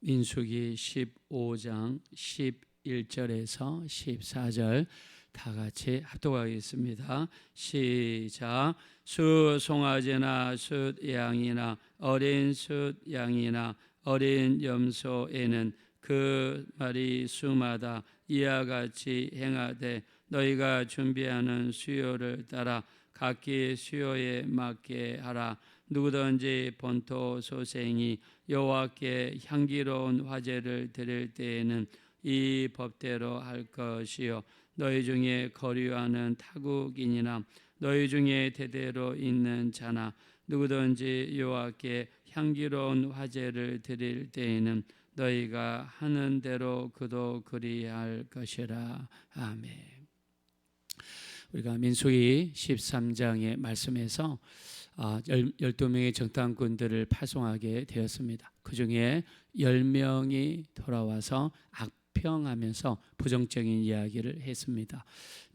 민수기 15장 11절에서 14절 다 같이 합독하겠습니다. 시작. 숫 송아지나 숫 양이나 어린 숫 양이나 어린 염소에는 그 말이 수마다 이와 같이 행하되 너희가 준비하는 수요를 따라 각기 수요에 맞게 하라. 누구든지 본토 소생이 여호와께 향기로운 화제를 드릴 때에는 이 법대로 할 것이요 너희 중에 거류하는 타국인이나 너희 중에 대대로 있는 자나 누구든지 여호와께 향기로운 화제를 드릴 때에는 너희가 하는 대로 그도 그리할 것이라. 아멘. 우리가 민수기 13장의 말씀에서 12명의 정탐꾼들을 파송하게 되었습니다. 그 중에 10명이 돌아와서 악평하면서 부정적인 이야기를 했습니다.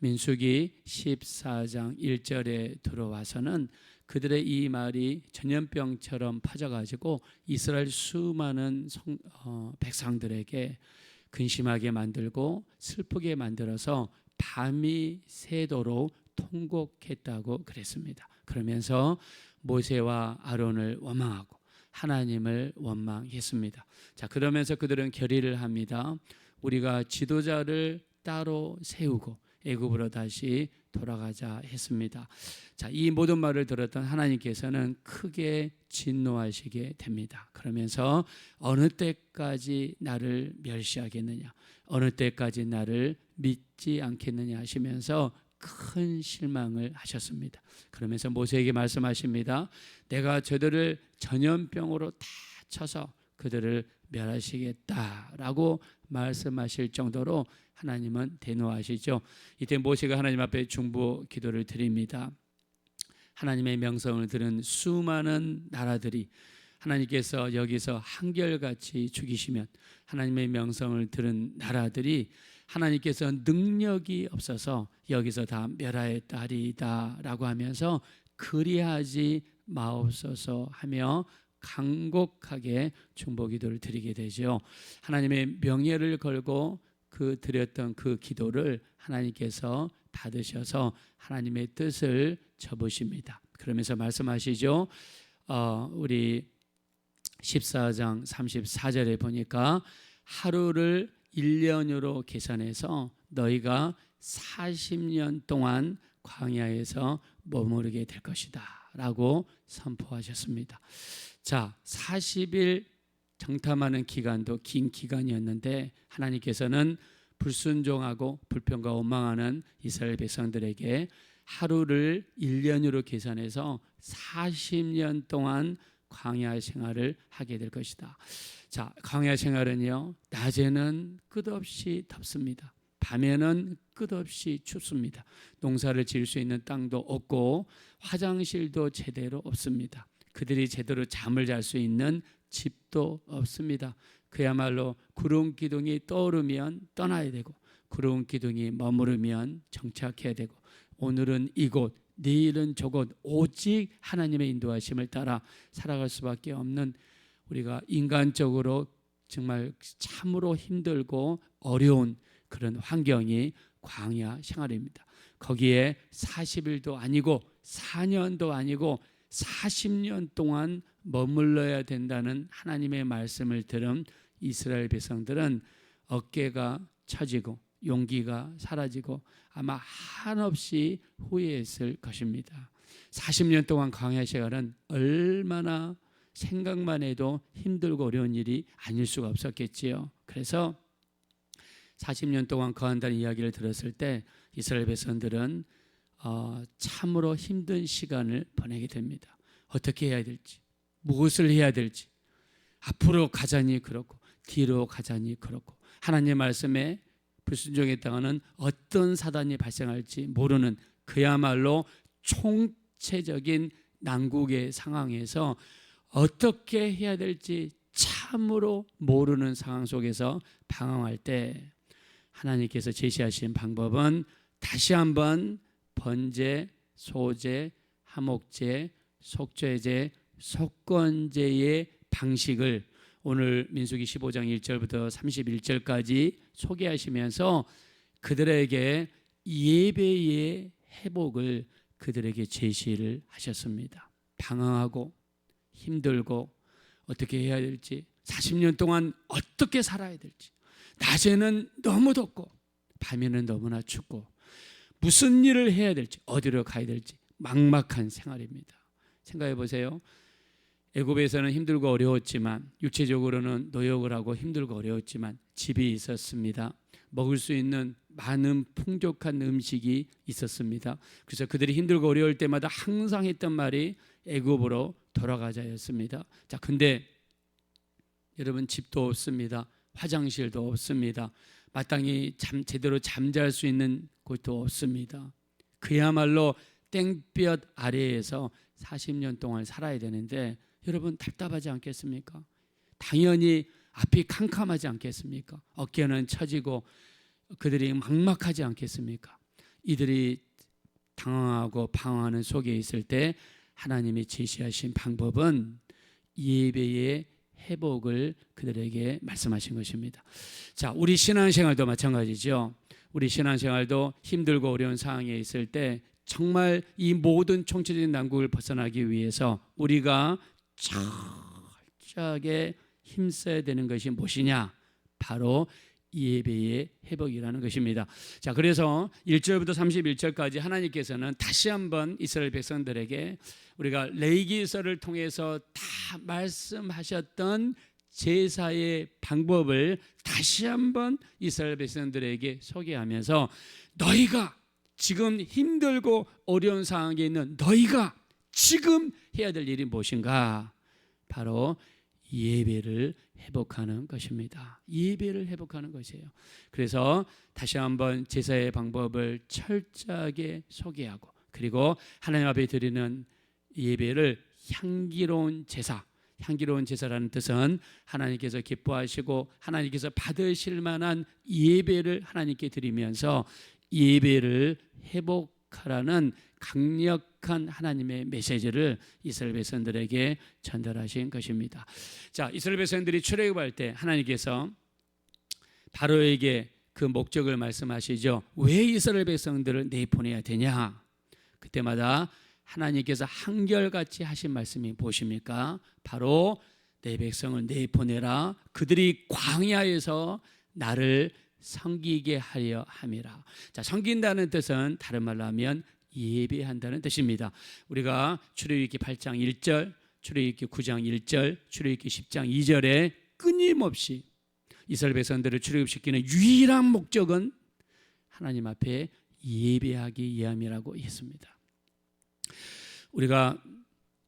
민수기 14장 1절에 들어와서는 그들의 이 말이 전염병처럼 퍼져가지고 이스라엘 수많은 백성들에게 근심하게 만들고 슬프게 만들어서 밤이 새도록 통곡했다고 그랬습니다. 그러면서 모세와 아론을 원망하고 하나님을 원망했습니다. 자, 그러면서 그들은 결의를 합니다. 우리가 지도자를 따로 세우고 애굽으로 다시 돌아가자 했습니다. 자, 이 모든 말을 들었던 하나님께서는 크게 진노하시게 됩니다. 그러면서 어느 때까지 나를 멸시하겠느냐, 어느 때까지 나를 믿지 않겠느냐 하시면서 큰 실망을 하셨습니다. 그러면서 모세에게 말씀하십니다. 내가 저들을 전염병으로 다 쳐서 그들을 멸하시겠다라고 말씀하실 정도로 하나님은 대노하시죠. 이때 모세가 하나님 앞에 중보 기도를 드립니다. 하나님의 명성을 들은 수많은 나라들이 하나님께서 여기서 한결같이 죽이시면 하나님의 명성을 들은 나라들이 하나님께서 능력이 없어서 여기서 다 멸하였다 하리이다 라고 하면서 그리하지 마옵소서 하며 간곡하게 중보기도를 드리게 되죠. 하나님의 명예를 걸고 드렸던 그 기도를 하나님께서 받으셔서 하나님의 뜻을 접으십니다. 그러면서 말씀하시죠. 우리 14장 34절에 보니까 하루를 1년으로 계산해서 너희가 40년 동안 광야에서 머무르게 될 것이다 라고 선포하셨습니다. 자, 40일 정탐하는 기간도 긴 기간이었는데 하나님께서는 불순종하고 불평과 원망하는 이스라엘 백성들에게 하루를 1년으로 계산해서 40년 동안 광야 생활을 하게 될 것이다. 자, 광야 생활은요, 낮에는 끝없이 덥습니다. 밤에는 끝없이 춥습니다. 농사를 지을 수 있는 땅도 없고 화장실도 제대로 없습니다. 그들이 제대로 잠을 잘 수 있는 집도 없습니다. 그야말로 구름 기둥이 떠오르면 떠나야 되고 구름 기둥이 머무르면 정착해야 되고 오늘은 이곳 내일은 저곳 오직 하나님의 인도하심을 따라 살아갈 수밖에 없는 우리가 인간적으로 정말 참으로 힘들고 어려운 그런 환경이 광야 생활입니다. 거기에 40일도 아니고 4년도 아니고 40년 동안 머물러야 된다는 하나님의 말씀을 들은 이스라엘 백성들은 어깨가 처지고 용기가 사라지고 아마 한없이 후회했을 것입니다. 40년 동안 광야 생활은 얼마나 생각만 해도 힘들고 어려운 일이 아닐 수가 없었겠지요. 그래서 40년 동안 거한다는 이야기를 들었을 때 이스라엘 백성들은 참으로 힘든 시간을 보내게 됩니다. 어떻게 해야 될지, 무엇을 해야 될지, 앞으로 가자니 그렇고 뒤로 가자니 그렇고 하나님의 말씀에 불순종했다가는 어떤 사단이 발생할지 모르는 그야말로 총체적인 난국의 상황에서 어떻게 해야 될지 참으로 모르는 상황 속에서 방황할 때 하나님께서 제시하신 방법은 다시 한번 번제, 소제, 화목제, 속죄제, 속건제의 방식을 오늘 민수기 15장 1절부터 31절까지 소개하시면서 그들에게 예배의 회복을 그들에게 제시를 하셨습니다. 방황하고 힘들고 어떻게 해야 될지, 40년 동안 어떻게 살아야 될지, 낮에는 너무 덥고 밤에는 너무나 춥고 무슨 일을 해야 될지, 어디로 가야 될지 막막한 생활입니다. 생각해 보세요. 애굽에서는 힘들고 어려웠지만, 육체적으로는 노역을 하고 힘들고 어려웠지만 집이 있었습니다. 먹을 수 있는 많은 풍족한 음식이 있었습니다. 그래서 그들이 힘들고 어려울 때마다 항상 했던 말이 애굽으로 돌아가자였습니다. 자, 근데 여러분, 집도 없습니다. 화장실도 없습니다. 마땅히 제대로 잠잘 수 있는 곳도 없습니다. 그야말로 땡볕 아래에서 40년 동안 살아야 되는데 여러분, 답답하지 않겠습니까? 당연히 앞이 캄캄하지 않겠습니까? 어깨는 처지고 그들이 막막하지 않겠습니까? 이들이 당황하고 방황하는 속에 있을 때 하나님이 제시하신 방법은 예배의 회복을 그들에게 말씀하신 것입니다. 자, 우리 신앙생활도 마찬가지죠. 우리 신앙생활도 힘들고 어려운 상황에 있을 때 정말 이 모든 총체적인 난국을 벗어나기 위해서 우리가 철저하게 힘써야 되는 것이 무엇이냐? 바로 예배의 회복이라는 것입니다. 자, 그래서 1절부터 31절까지 하나님께서는 다시 한번 이스라엘 백성들에게 우리가 레위기서를 통해서 다 말씀하셨던 제사의 방법을 다시 한번 이스라엘 백성들에게 소개하면서, 너희가 지금 힘들고 어려운 상황에 있는 너희가 지금 해야 될 일이 무엇인가? 바로 예배를 회복하는 것입니다. 예배를 회복하는 것이에요. 그래서 다시 한번 제사의 방법을 철저하게 소개하고, 그리고 하나님 앞에 드리는 예배를 향기로운 제사, 향기로운 제사라는 뜻은 하나님께서 기뻐하시고 하나님께서 받으실 만한 예배를 하나님께 드리면서 예배를 회복하라는 강력한 하나님의 메시지를 이스라엘 백성들에게 전달하신 것입니다. 자, 이스라엘 백성들이 출애굽할 때 하나님께서 바로에게 그 목적을 말씀하시죠. 왜 이스라엘 백성들을 내보내야 되냐? 그때마다 하나님께서 한결같이 하신 말씀이 무엇입니까? 바로 내 백성을 내보내라. 그들이 광야에서 나를 섬기게 하려 함이라. 자, 섬긴다는 뜻은 다른 말로 하면 예배한다는 뜻입니다. 우리가 출애굽기 8장 1절, 출애굽기 9장 1절, 출애굽기 10장 2절에 끊임없이 이스라엘 백성들을 출애굽시키는 유일한 목적은 하나님 앞에 예배하기 위함이라고 했습니다. 우리가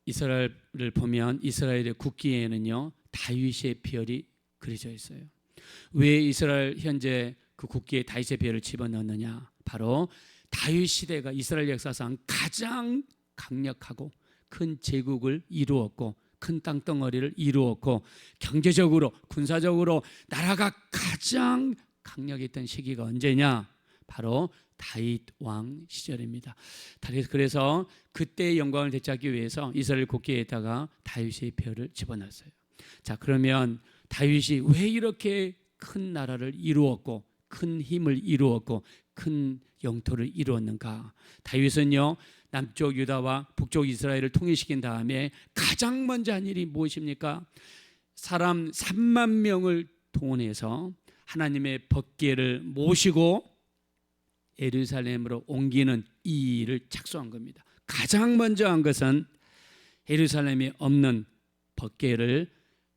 이스라엘을 보면 이스라엘의 국기에는요, 다윗의 별이 그려져 있어요. 왜 이스라엘 현재 그 국기에 다윗의 별을 집어넣느냐? 바로 다윗 시대가 이스라엘 역사상 가장 강력하고 큰 제국을 이루었고, 큰 땅덩어리를 이루었고, 경제적으로 군사적으로 나라가 가장 강력했던 시기가 언제냐? 바로 다윗 왕 시절입니다. 그래서 그때의 영광을 되찾기 위해서 이스라엘 국기에다가 다윗의 별을 집어넣었어요. 자, 그러면 다윗이 왜 이렇게 큰 나라를 이루었고 큰 힘을 이루었고 큰 영토를 이루었는가? 다윗은요, 남쪽 유다와 북쪽 이스라엘을 통일시킨 다음에 가장 먼저 한 일이 무엇입니까? 사람 3만 명을 동원해서 하나님의 법궤를 모시고 예루살렘으로 옮기는 이 일을 착수한 겁니다. 가장 먼저 한 것은 예루살렘에 없는 법궤를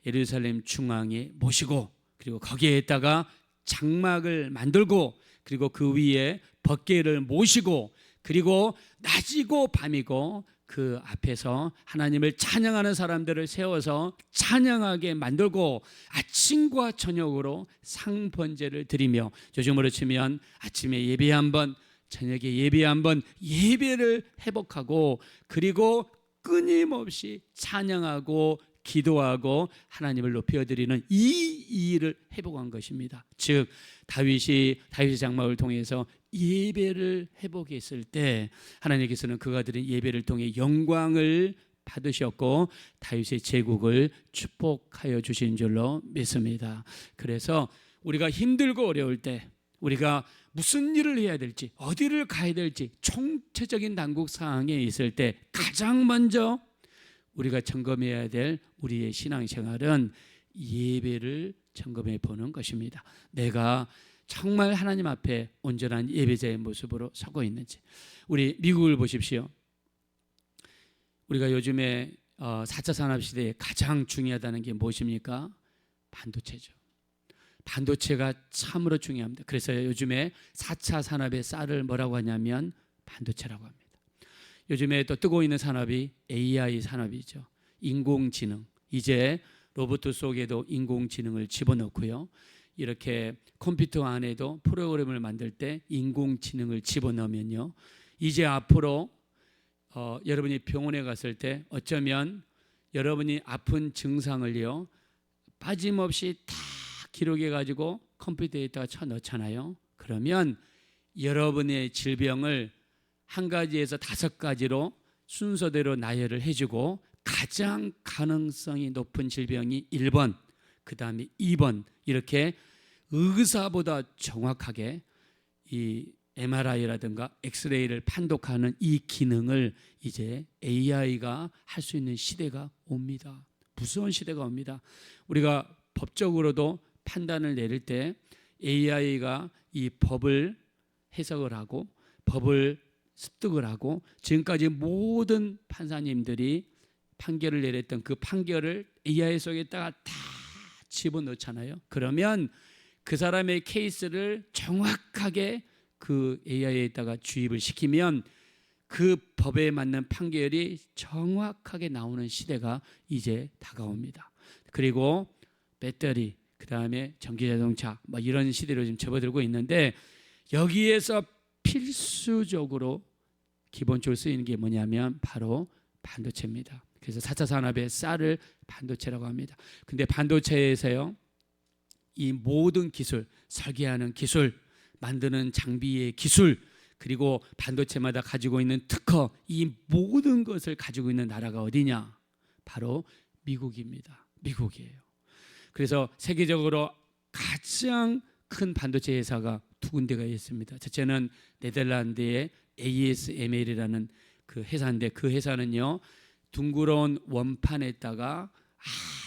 예루살렘 중앙에 모시고, 그리고 거기에다가 장막을 만들고, 그리고 그 위에 법궤를 모시고, 그리고 낮이고 밤이고 그 앞에서 하나님을 찬양하는 사람들을 세워서 찬양하게 만들고, 아침과 저녁으로 상번제를 드리며, 요즘으로 치면 아침에 예배 한번, 저녁에 예배 한번, 예배를 회복하고, 그리고 끊임없이 찬양하고 기도하고 하나님을 높여드리는 이 일을 회복한 것입니다. 즉 다윗의 장막을 통해서 예배를 회복했을 때 하나님께서는 그가 드린 예배를 통해 영광을 받으셨고 다윗의 제국을 축복하여 주신 줄로 믿습니다. 그래서 우리가 힘들고 어려울 때, 우리가 무슨 일을 해야 될지, 어디를 가야 될지 총체적인 난국 상황에 있을 때 가장 먼저 우리가 점검해야 될 우리의 신앙생활은 예배를 점검해 보는 것입니다. 내가 정말 하나님 앞에 온전한 예배자의 모습으로 서고 있는지. 우리 미국을 보십시오. 우리가 요즘에 4차 산업시대에 가장 중요하다는 게 무엇입니까? 반도체죠. 반도체가 참으로 중요합니다. 그래서 요즘에 4차 산업의 쌀을 뭐라고 하냐면 반도체라고 합니다. 요즘에 또 뜨고 있는 산업이 AI 산업이죠. 인공지능. 이제 로봇 속에도 인공지능을 집어넣고요. 이렇게 컴퓨터 안에도 프로그램을 만들 때 인공지능을 집어넣으면요, 이제 앞으로 여러분이 병원에 갔을 때 어쩌면 여러분이 아픈 증상을요 빠짐없이 다 기록해 가지고 컴퓨터에다가 쳐넣잖아요. 그러면 여러분의 질병을 한 가지에서 5가지로 순서대로 나열을 해주고 가장 가능성이 높은 질병이 1번, 그 다음에 2번, 이렇게 의사보다 정확하게 이 MRI라든가 엑스레이를 판독하는 이 기능을 이제 AI가 할 수 있는 시대가 옵니다. 무서운 시대가 옵니다. 우리가 법적으로도 판단을 내릴 때 AI가 이 법을 해석을 하고 법을 습득을 하고 지금까지 모든 판사님들이 판결을 내렸던 그 판결을 AI 속에다가 다 집어넣잖아요. 그러면 그 사람의 케이스를 정확하게 그 AI에다가 주입을 시키면 그 법에 맞는 판결이 정확하게 나오는 시대가 이제 다가옵니다. 그리고 배터리, 그 다음에 전기자동차 뭐 이런 시대로 지금 접어들고 있는데, 여기에서 필수적으로 기본적으로 쓰이는 게 뭐냐면 바로 반도체입니다. 그래서 4차 산업의 쌀을 반도체라고 합니다. 근데 반도체에서요, 이 모든 기술, 설계하는 기술, 만드는 장비의 기술, 그리고 반도체마다 가지고 있는 특허, 이 모든 것을 가지고 있는 나라가 어디냐? 바로 미국입니다. 미국이에요. 그래서 세계적으로 가장 큰 반도체 회사가 두 군데가 있습니다. 첫째는 네덜란드의 ASML이라는 그 회사인데, 그 회사는요 둥그러운 원판에다가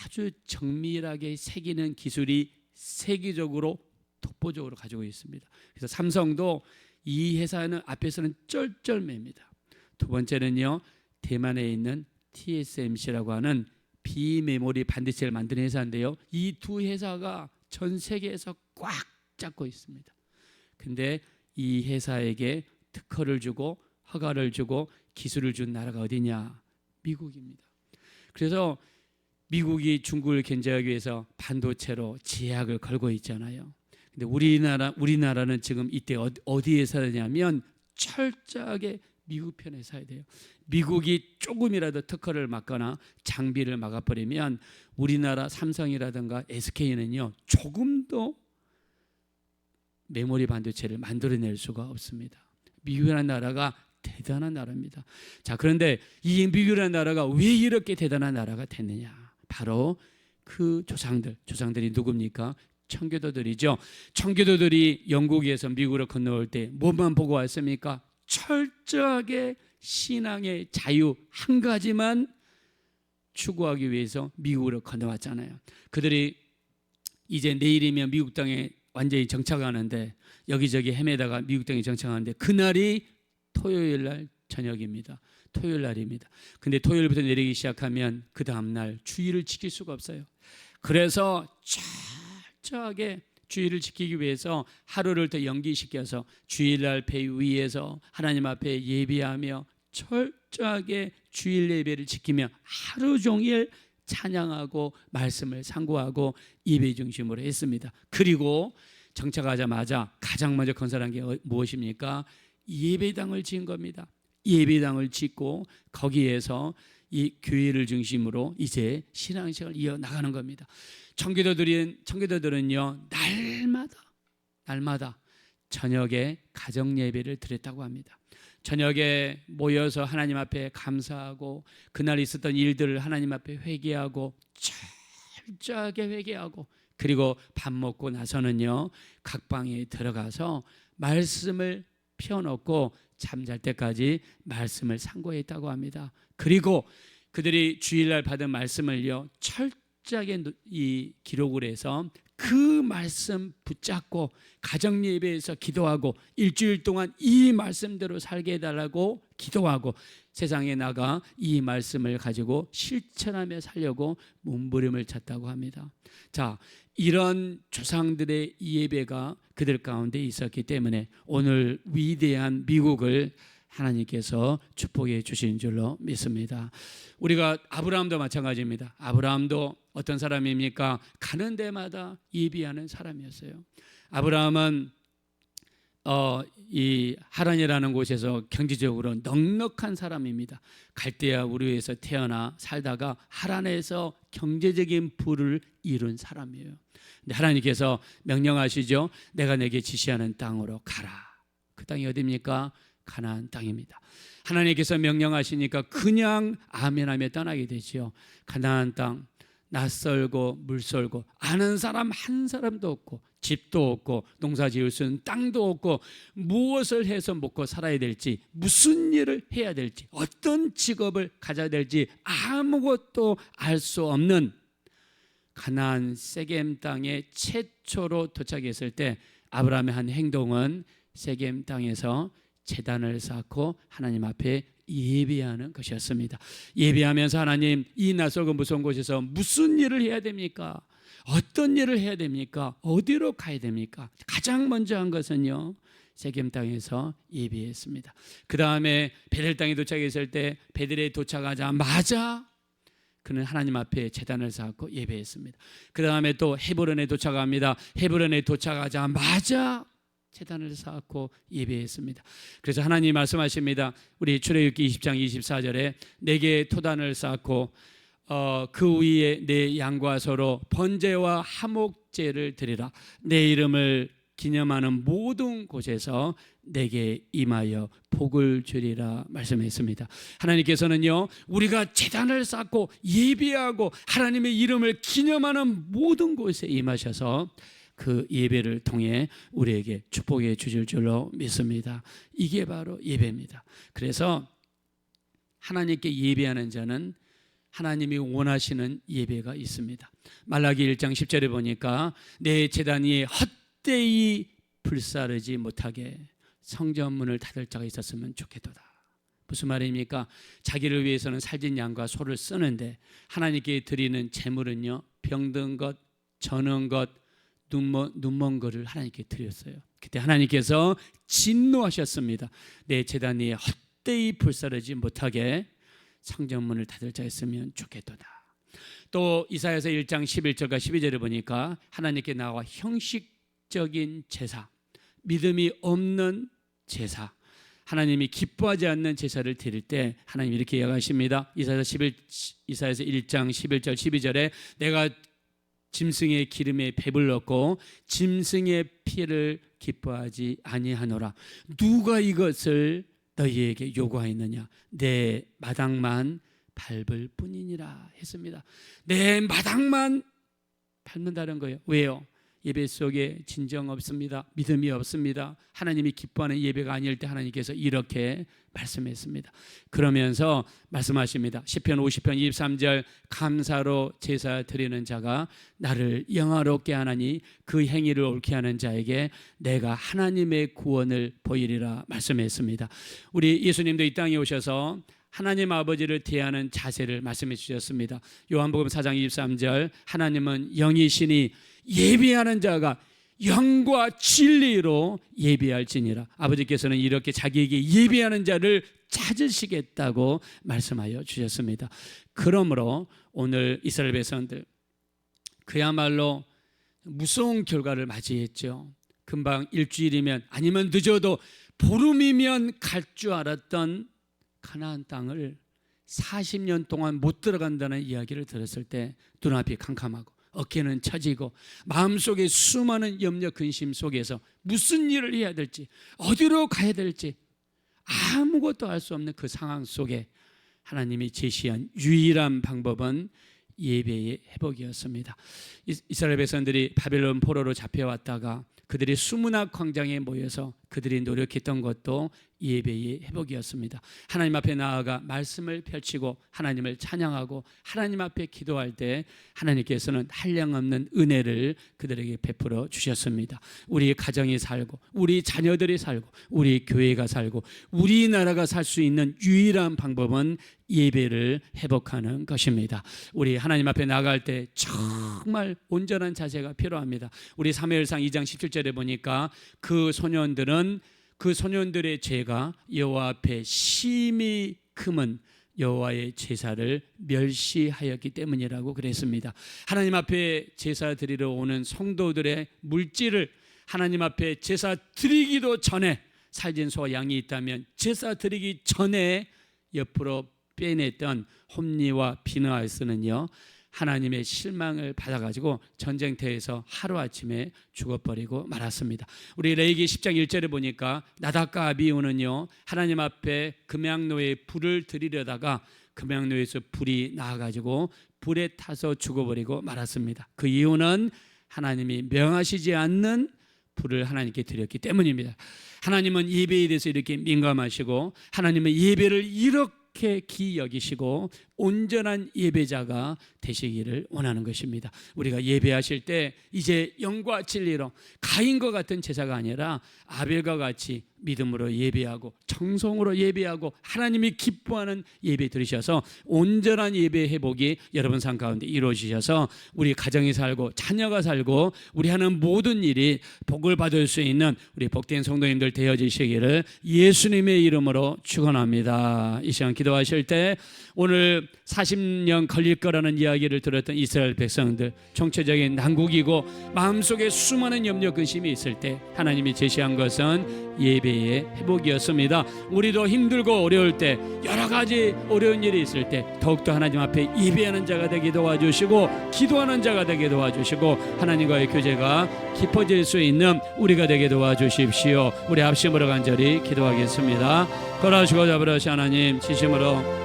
아주 정밀하게 새기는 기술이 세계적으로 독보적으로 가지고 있습니다. 그래서 삼성도 이 회사는 앞에서는 쩔쩔맵니다. 두 번째는요, 대만에 있는 TSMC라고 하는 비메모리 반도체를 만드는 회사인데요, 이 두 회사가 전 세계에서 꽉 잡고 있습니다. 근데 이 회사에게 특허를 주고 허가를 주고 기술을 준 나라가 어디냐? 미국입니다. 그래서 미국이 중국을 견제하기 위해서 반도체로 제약을 걸고 있잖아요. 근데 우리나라는 지금 이때 어디에 서야 되냐면 철저하게 미국 편에 서야 돼요. 미국이 조금이라도 특허를 막거나 장비를 막아버리면 우리나라 삼성이라든가 SK는요 조금도 메모리 반도체를 만들어낼 수가 없습니다. 미국이라는 나라가 대단한 나라입니다. 자, 그런데 이 미국이라는 나라가 왜 이렇게 대단한 나라가 됐느냐? 바로 그 조상들이 누굽니까? 청교도들이죠. 청교도들이 영국에서 미국으로 건너올 때 뭐만 보고 왔습니까? 철저하게 신앙의 자유 한 가지만 추구하기 위해서 미국으로 건너왔잖아요. 그들이 이제 내일이면 미국 땅에 완전히 정착하는데, 여기저기 헤매다가 미국 땅에 정착하는데, 그날이 토요일 날 저녁입니다. 토요일 날입니다. 근데 토요일부터 내리기 시작하면 그 다음날 주의를 지킬 수가 없어요. 그래서 철저하게 주의를 지키기 위해서 하루를 더 연기시켜서 주일날 배 위에서 하나님 앞에 예배하며 철저하게 주일 예배를 지키며 하루 종일 찬양하고 말씀을 상고하고 예배 중심으로 했습니다. 그리고 정착하자마자 가장 먼저 건설한 게 무엇입니까? 예배당을 지은 겁니다. 예배당을 짓고 거기에서 이 교회를 중심으로 이제 신앙생활을 이어나가는 겁니다. 청교도들은요 날마다 저녁에 가정 예배를 드렸다고 합니다. 저녁에 모여서 하나님 앞에 감사하고 그날 있었던 일들을 하나님 앞에 회개하고 철저하게 회개하고 그리고 밥 먹고 나서는요 각 방에 들어가서 말씀을 펴놓고 잠잘 때까지 말씀을 상고했다고 합니다. 그리고 그들이 주일날 받은 말씀을요 철저하게 이 기록을 해서 그 말씀 붙잡고 가정 예배에서 기도하고 일주일 동안 이 말씀대로 살게 해달라고 기도하고 세상에 나가 이 말씀을 가지고 실천하며 살려고 몸부림을 쳤다고 합니다. 자, 이런 조상들의 예배가 그들 가운데 있었기 때문에 오늘 위대한 미국을 하나님께서 축복해 주신 줄로 믿습니다. 우리가 아브라함도 마찬가지입니다. 아브라함도 어떤 사람입니까? 가는 데마다 예비하는 사람이었어요. 아브라함은 이 하란이라는 곳에서 경제적으로 넉넉한 사람입니다. 갈대아 우르에서 태어나 살다가 하란에서 경제적인 부를 이룬 사람이에요. 근데 하나님께서 명령하시죠. 내가 내게 지시하는 땅으로 가라. 그 땅이 어디입니까? 가나안 땅입니다. 하나님께서 명령하시니까 그냥 아멘하며 떠나게 되지요. 가나안 땅 낯설고 물설고 아는 사람 한 사람도 없고 집도 없고 농사 지을 수 있는 땅도 없고 무엇을 해서 먹고 살아야 될지 무슨 일을 해야 될지 어떤 직업을 가져야 될지 아무것도 알 수 없는 가나안 세겜 땅에 최초로 도착했을 때 아브라함의 한 행동은 세겜 땅에서 제단을 쌓고 하나님 앞에 예배하는 것이었습니다. 예배하면서 하나님 이 낯설고 무서운 곳에서 무슨 일을 해야 됩니까? 어떤 일을 해야 됩니까? 어디로 가야 됩니까? 가장 먼저 한 것은요 세겜 땅에서 예배했습니다. 그 다음에 베델 땅에 도착했을 때 베델에 도착하자마자 그는 하나님 앞에 제단을 쌓고 예배했습니다. 그 다음에 또 헤브론에 도착합니다. 헤브론에 도착하자마자 제단을 쌓고 예배했습니다. 그래서 하나님 말씀하십니다. 우리 출애굽기 20장 24절에 내게 토단을 쌓고 그 위에 내 양과 서로 번제와 화목제를 드리라. 내 이름을 기념하는 모든 곳에서 내게 임하여 복을 주리라 말씀했습니다. 하나님께서는요 우리가 제단을 쌓고 예배하고 하나님의 이름을 기념하는 모든 곳에 임하셔서 그 예배를 통해 우리에게 축복해 주실 줄로 믿습니다. 이게 바로 예배입니다. 그래서 하나님께 예배하는 자는 하나님이 원하시는 예배가 있습니다. 말라기 1장 10절에 보니까 내 제단 위에 헛되이 불사르지 못하게 성전문을 닫을 자가 있었으면 좋겠도다. 무슨 말입니까? 자기를 위해서는 살진 양과 소를 쓰는데 하나님께 드리는 제물은요 병든 것, 저는 것, 눈먼 거를 하나님께 드렸어요. 그때 하나님께서 진노하셨습니다. 내 제단 위에 헛되이 불사르지 못하게 성전문을 닫을 자였으면 좋겠도다. 또 이사야서 1장 11절과 12절을 보니까 하나님께 나와 형식적인 제사, 믿음이 없는 제사, 하나님이 기뻐하지 않는 제사를 드릴 때 하나님 이렇게 이야기하십니다. 이사야서 1장 11절 12절에 내가 짐승의 기름에 배불렀고 짐승의 피를 기뻐하지 아니하노라. 누가 이것을 너희에게 요구하였느냐? 내 마당만 밟을 뿐이니라 했습니다. 내 마당만 밟는다는 거예요. 왜요? 예배 속에 진정 없습니다. 믿음이 없습니다. 하나님이 기뻐하는 예배가 아닐 때 하나님께서 이렇게 말씀했습니다. 그러면서 말씀하십니다. 시편 50편 23절 감사로 제사 드리는 자가 나를 영화롭게 하나니 그 행위를 옳게 하는 자에게 내가 하나님의 구원을 보이리라 말씀했습니다. 우리 예수님도 이 땅에 오셔서 하나님 아버지를 대하는 자세를 말씀해 주셨습니다. 요한복음 4장 23절 하나님은 영이시니 예배하는 자가 영과 진리로 예배할지니라. 아버지께서는 이렇게 자기에게 예배하는 자를 찾으시겠다고 말씀하여 주셨습니다. 그러므로 오늘 이스라엘 백성들 그야말로 무서운 결과를 맞이했죠. 금방 일주일이면 아니면 늦어도 보름이면 갈 줄 알았던 가나안 땅을 40년 동안 못 들어간다는 이야기를 들었을 때 눈앞이 캄캄하고 어깨는 처지고 마음속에 수많은 염려 근심 속에서 무슨 일을 해야 될지 어디로 가야 될지 아무것도 할 수 없는 그 상황 속에 하나님이 제시한 유일한 방법은 예배의 회복이었습니다. 이스라엘 백성들이 바벨론 포로로 잡혀왔다가 그들이 수문학 광장에 모여서 그들이 노력했던 것도 예배의 회복이었습니다. 하나님 앞에 나아가 말씀을 펼치고 하나님을 찬양하고 하나님 앞에 기도할 때 하나님께서는 한량없는 은혜를 그들에게 베풀어 주셨습니다. 우리 가정이 살고 우리 자녀들이 살고 우리 교회가 살고 우리나라가 살 수 있는 유일한 방법은 예배를 회복하는 것입니다. 우리 하나님 앞에 나갈 때 정말 온전한 자세가 필요합니다. 우리 사무엘상 2장 17절에 보니까 그 소년들의 죄가 여호와 앞에 심히 금은 여호와의 제사를 멸시하였기 때문이라고 그랬습니다. 하나님 앞에 제사 드리러 오는 성도들의 물질을 하나님 앞에 제사 드리기도 전에 살진 소와 양이 있다면 제사 드리기 전에 옆으로 빼냈던 홈리와 비느하스는요 하나님의 실망을 받아가지고 전쟁터에서 하루아침에 죽어버리고 말았습니다. 우리 레위기 10장 1절에 보니까 나답과 아비후는요 하나님 앞에 금양로에 불을 드리려다가 금양로에서 불이 나와가지고 불에 타서 죽어버리고 말았습니다. 그 이유는 하나님이 명하시지 않는 불을 하나님께 드렸기 때문입니다. 하나님은 예배에 대해서 이렇게 민감하시고 하나님은 예배를 이렇게 귀히 여기시고 온전한 예배자가 되시기를 원하는 것입니다. 우리가 예배하실 때 이제 영과 진리로 가인과 같은 제사가 아니라 아벨과 같이 믿음으로 예배하고 정성으로 예배하고 하나님이 기뻐하는 예배 드리셔서 온전한 예배 회복이 여러분 삶 가운데 이루어지셔서 우리 가정이 살고 자녀가 살고 우리 하는 모든 일이 복을 받을 수 있는 우리 복된 성도님들 되어지시기를 예수님의 이름으로 축원합니다. 이 시간 기도하실 때 오늘 40년 걸릴 거라는 이야기를 들었던 이스라엘 백성들 총체적인 난국이고 마음속에 수많은 염려 근심이 있을 때 하나님이 제시한 것은 예배의 회복이었습니다. 우리도 힘들고 어려울 때 여러 가지 어려운 일이 있을 때 더욱더 하나님 앞에 예배하는 자가 되게 도와주시고 기도하는 자가 되게 도와주시고 하나님과의 교제가 깊어질 수 있는 우리가 되게 도와주십시오. 우리 합심으로 간절히 기도하겠습니다. 걸어주시고 잡으러시 하나님 진심으로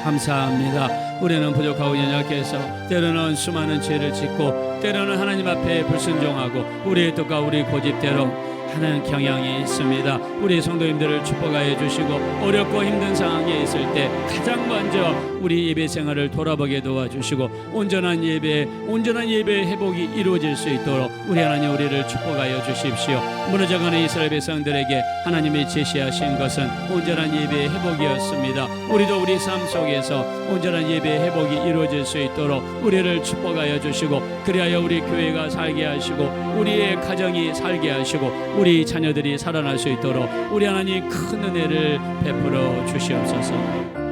감사합니다. 우리는 부족하고 연약해서 때로는 수많은 죄를 짓고 때로는 하나님 앞에 불순종하고 우리의 뜻과 우리 고집대로 하는 경향이 있습니다. 우리 성도님들을 축복하여 주시고 어렵고 힘든 상황에 있을 때 가장 먼저 우리 예배 생활을 돌아보게 도와주시고 온전한 예배 회복이 이루어질 수 있도록 우리 하나님 우리를 축복하여 주십시오. 무너져가는 이스라엘 백성들에게 하나님이 제시하신 것은 온전한 예배 회복이었습니다. 우리도 우리 삶 속에서 온전한 예배 회복이 이루어질 수 있도록 우리를 축복하여 주시고 그리하여 우리 교회가 살게 하시고 우리의 가정이 살게 하시고 우리 자녀들이 살아날 수 있도록 우리 하나님 큰 은혜를 베풀어 주시옵소서.